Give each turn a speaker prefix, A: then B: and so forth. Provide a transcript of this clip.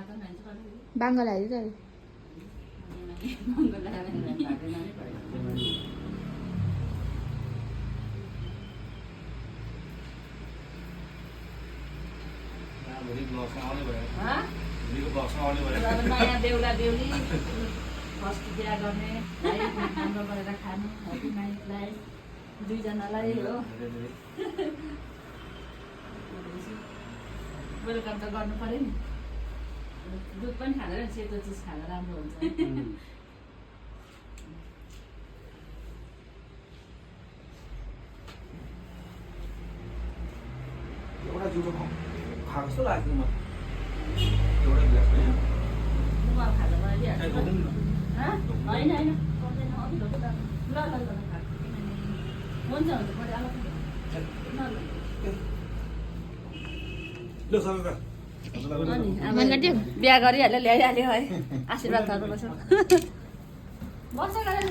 A: बाङ्गला हेरि त
B: नयाँ बेहुला बेहुली फर्स्ट बिहा गर्ने राम्रो गरेर खानु नानीलाई दुईजनालाई हो वेलकम त गर्नु पर्यो नि दुध पनि खाँदैन सेतो चिज खाँदा राम्रो हुन्छ
C: एउटा जुठो खाएको जस्तो लाग्यो म एउटा गिलास होइन
B: मलाई खाँदा बनाइदिइहाल्छु होइन होइन पर्दैन अघि ढोको त ल ल ल हुन्छ हुन्छ मैले अलग
C: ल सबै
B: बिहा गरिहाल्यो ल्याइहाल्यो है आशीर्वाद गर्नुपर्छ वर्ष गरेर